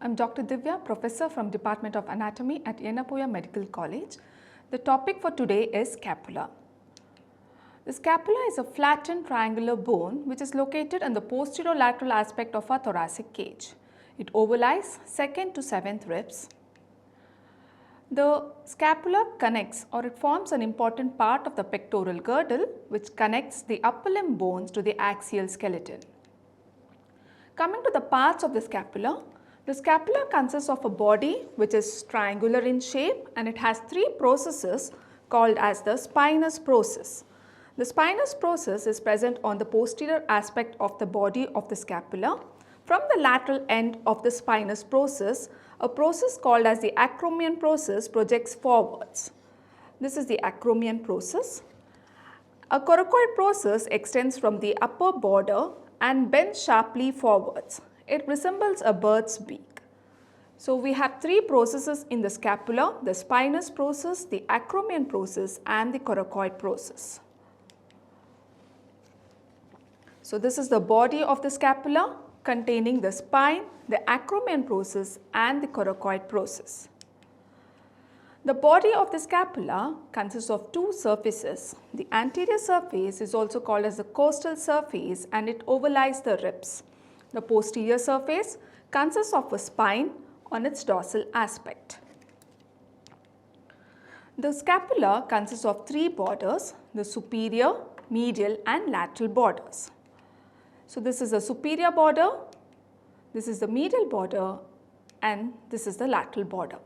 I'm Dr. Divya, Professor from Department of Anatomy at Yennapoya Medical College. The topic for today is scapula. The scapula is a flattened triangular bone which is located on the posterolateral aspect of our thoracic cage. It overlies 2nd to 7th ribs. The scapula connects or it forms an important part of the pectoral girdle which connects the upper limb bones to the axial skeleton. Coming to the parts of the scapula consists of a body which is triangular in shape and it has three processes called as the spinous process. The spinous process is present on the posterior aspect of the body of the scapula. From the lateral end of the spinous process, a process called as the acromion process projects forwards. This is the acromion process. A coracoid process extends from the upper border and bends sharply forwards. It resembles a bird's beak. So, we have three processes in the scapula: the spinous process, the acromion process and the coracoid process. So, this is the body of the scapula containing the spine, the acromion process and the coracoid process. The body of the scapula consists of two surfaces. The anterior surface is also called as the costal surface and it overlies the ribs. The posterior surface consists of a spine on its dorsal aspect. The scapula consists of three borders: the superior, medial and lateral borders. So, this is the superior border, this is the medial border and this is the lateral border.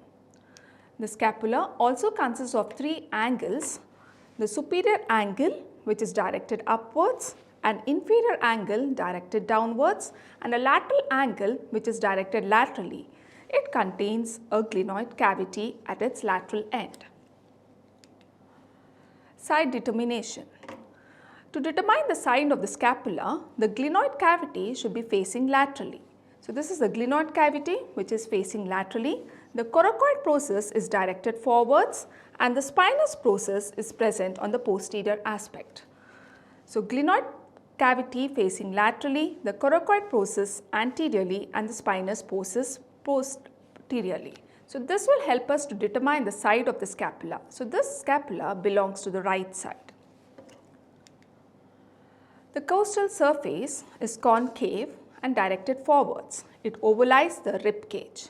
The scapula also consists of three angles: the superior angle which is directed upwards, an inferior angle directed downwards and a lateral angle which is directed laterally. It contains a glenoid cavity at its lateral end. Side determination. To determine the side of the scapula, the glenoid cavity should be facing laterally. So, this is the glenoid cavity which is facing laterally. The coracoid process is directed forwards and the spinous process is present on the posterior aspect. So, glenoid cavity facing laterally, the coracoid process anteriorly and the spinous process posteriorly. So, this will help us to determine the side of the scapula. So, this scapula belongs to the right side. The costal surface is concave and directed forwards. It overlies the rib cage.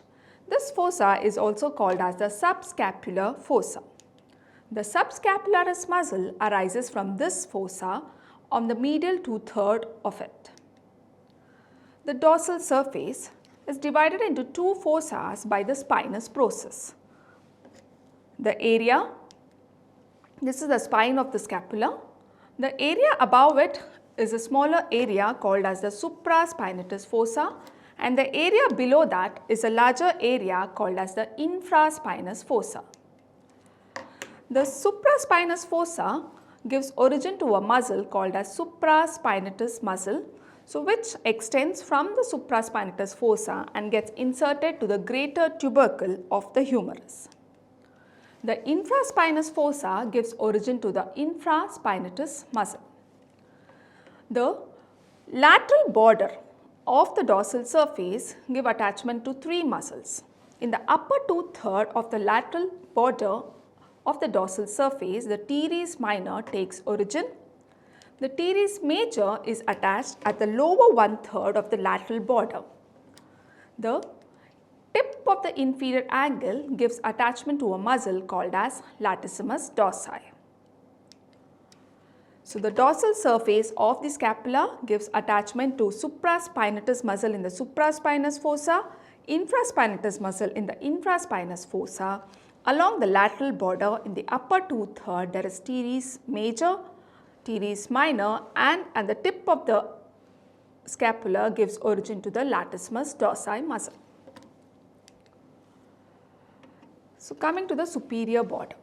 This fossa is also called as the subscapular fossa. The subscapularis muscle arises from this fossa on the medial two-thirds of it. The dorsal surface is divided into two fossas by the spinous process. The area, this is the spine of the scapula. The area above it is a smaller area called as the supraspinatus fossa and the area below that is a larger area called as the infraspinous fossa. The supraspinous fossa gives origin to a muscle called as supraspinatus muscle, so which extends from the supraspinatus fossa and gets inserted to the greater tubercle of the humerus. The infraspinous fossa gives origin to the infraspinatus muscle. The lateral border of the dorsal surface give attachment to three muscles. In the upper two-thirds of the lateral border of the dorsal surface, the teres minor takes origin. The teres major is attached at the lower one-third of the lateral border. The tip of the inferior angle gives attachment to a muscle called as latissimus dorsi. So, the dorsal surface of the scapula gives attachment to supraspinatus muscle in the supraspinous fossa, infraspinatus muscle in the infraspinous fossa. Along the lateral border in the upper two-thirds there is teres major, teres minor and at the tip of the scapula gives origin to the latissimus dorsi muscle. So, coming to the superior border.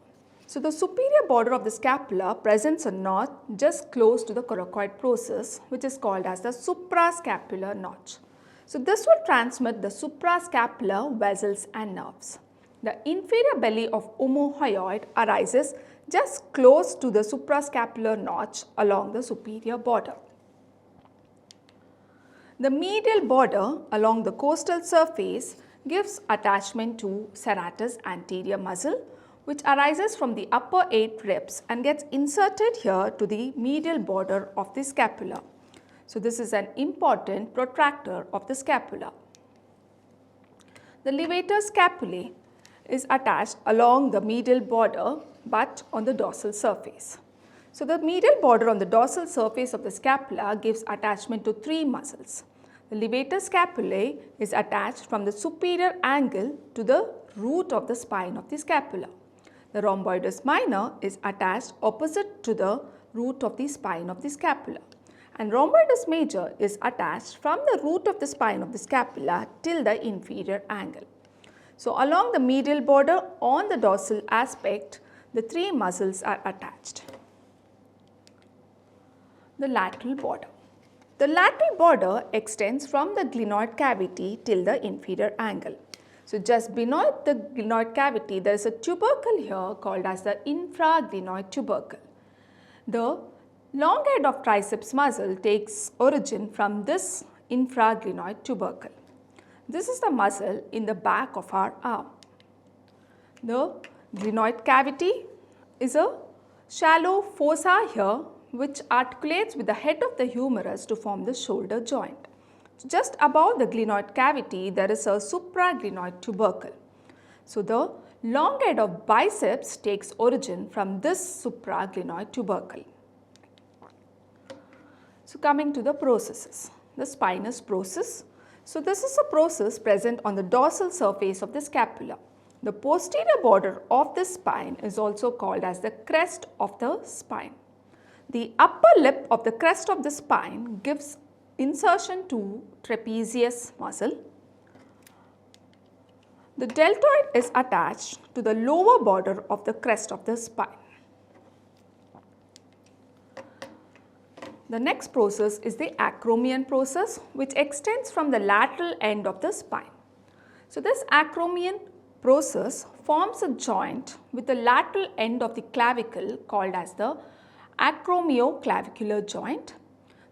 So, the superior border of the scapula presents a notch just close to the coracoid process which is called as the suprascapular notch. So, this will transmit the suprascapular vessels and nerves. The inferior belly of omohyoid arises just close to the suprascapular notch along the superior border. The medial border along the costal surface gives attachment to serratus anterior muscle, which arises from the upper 8 ribs and gets inserted here to the medial border of the scapula. So, this is an important protractor of the scapula. The levator scapulae is attached along the medial border but on the dorsal surface. So, the medial border on the dorsal surface of the scapula gives attachment to 3 muscles. The levator scapulae is attached from the superior angle to the root of the spine of the scapula. The rhomboides minor is attached opposite to the root of the spine of the scapula, and rhomboides major is attached from the root of the spine of the scapula till the inferior angle. So, along the medial border on the dorsal aspect, the 3 muscles are attached. The lateral border. The lateral border extends from the glenoid cavity till the inferior angle. So, just beneath the glenoid cavity, there is a tubercle here called as the infraglenoid tubercle. The long head of triceps muscle takes origin from this infraglenoid tubercle. This is the muscle in the back of our arm. The glenoid cavity is a shallow fossa here which articulates with the head of the humerus to form the shoulder joint. So, just above the glenoid cavity, there is a supraglenoid tubercle. So, the long head of biceps takes origin from this supraglenoid tubercle. So, coming to the processes, the spinous process. So, this is a process present on the dorsal surface of the scapula. The posterior border of the spine is also called as the crest of the spine. The upper lip of the crest of the spine gives insertion to trapezius muscle. The deltoid is attached to the lower border of the crest of the spine. The next process is the acromion process, which extends from the lateral end of the spine. So, this acromion process forms a joint with the lateral end of the clavicle called as the acromioclavicular joint.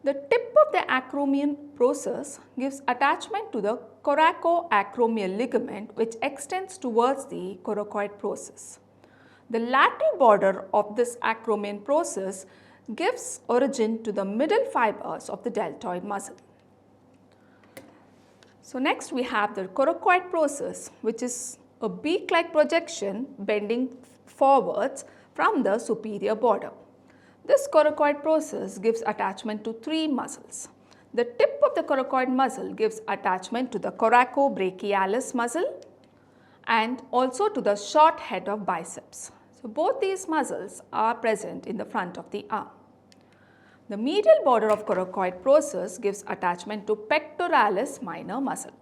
The tip of the acromion process gives attachment to the coracoacromial ligament, which extends towards the coracoid process. The lateral border of this acromion process gives origin to the middle fibers of the deltoid muscle. So, next we have the coracoid process, which is a beak-like projection bending forwards from the superior border. This coracoid process gives attachment to 3 muscles. The tip of the coracoid muscle gives attachment to the coracobrachialis muscle and also to the short head of biceps. So, both these muscles are present in the front of the arm. The medial border of coracoid process gives attachment to pectoralis minor muscle.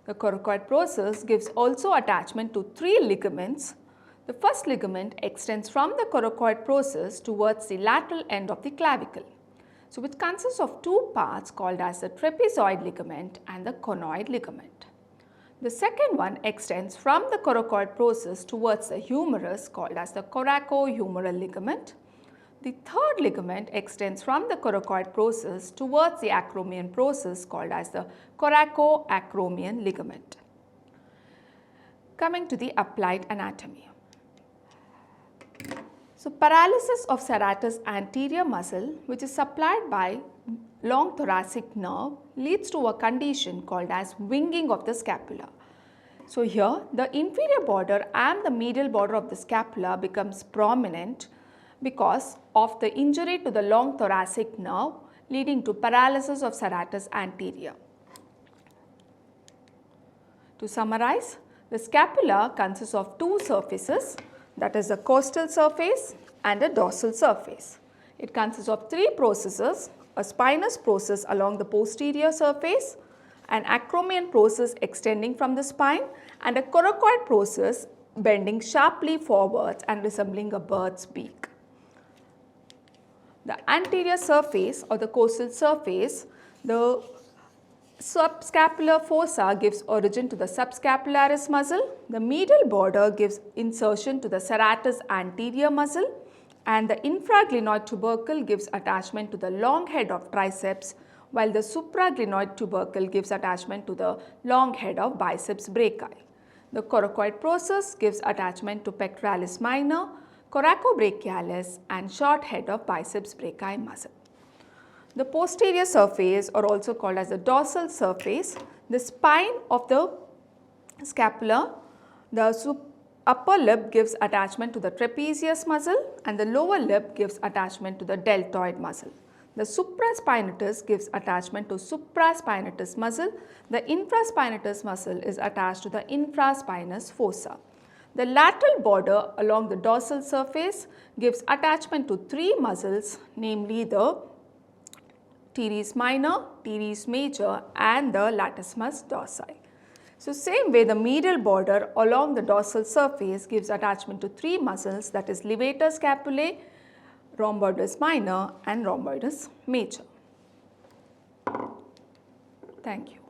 The coracoid process gives also attachment to 3 ligaments. The first ligament extends from the coracoid process towards the lateral end of the clavicle, so which consists of 2 parts called as the trapezoid ligament and the conoid ligament. The second one extends from the coracoid process towards the humerus called as the coracohumeral ligament. The third ligament extends from the coracoid process towards the acromion process called as the coracoacromion ligament. Coming to the applied anatomy. So, paralysis of serratus anterior muscle, which is supplied by long thoracic nerve, leads to a condition called as winging of the scapula. So, here the inferior border and the medial border of the scapula becomes prominent because of the injury to the long thoracic nerve, leading to paralysis of serratus anterior. To summarize, the scapula consists of 2 surfaces, that is the costal surface and a dorsal surface. It consists of 3 processes: a spinous process along the posterior surface, an acromion process extending from the spine, and a coracoid process bending sharply forwards and resembling a bird's beak. The anterior surface or the costal surface, the subscapular fossa gives origin to the subscapularis muscle, the medial border gives insertion to the serratus anterior muscle, and the infraglenoid tubercle gives attachment to the long head of triceps, while the supraglenoid tubercle gives attachment to the long head of biceps brachii. The coracoid process gives attachment to pectoralis minor, coracobrachialis and short head of biceps brachii muscle. The posterior surface, or also called as the dorsal surface, the spine of the scapula, the upper lip gives attachment to the trapezius muscle and the lower lip gives attachment to the deltoid muscle. The supraspinatus gives attachment to supraspinatus muscle. The infraspinatus muscle is attached to the infraspinous fossa. The lateral border along the dorsal surface gives attachment to three muscles, namely the teres minor, teres major and the latissimus dorsi. So, same way the medial border along the dorsal surface gives attachment to three muscles, that is levator scapulae, rhomboides minor and rhomboides major. Thank you.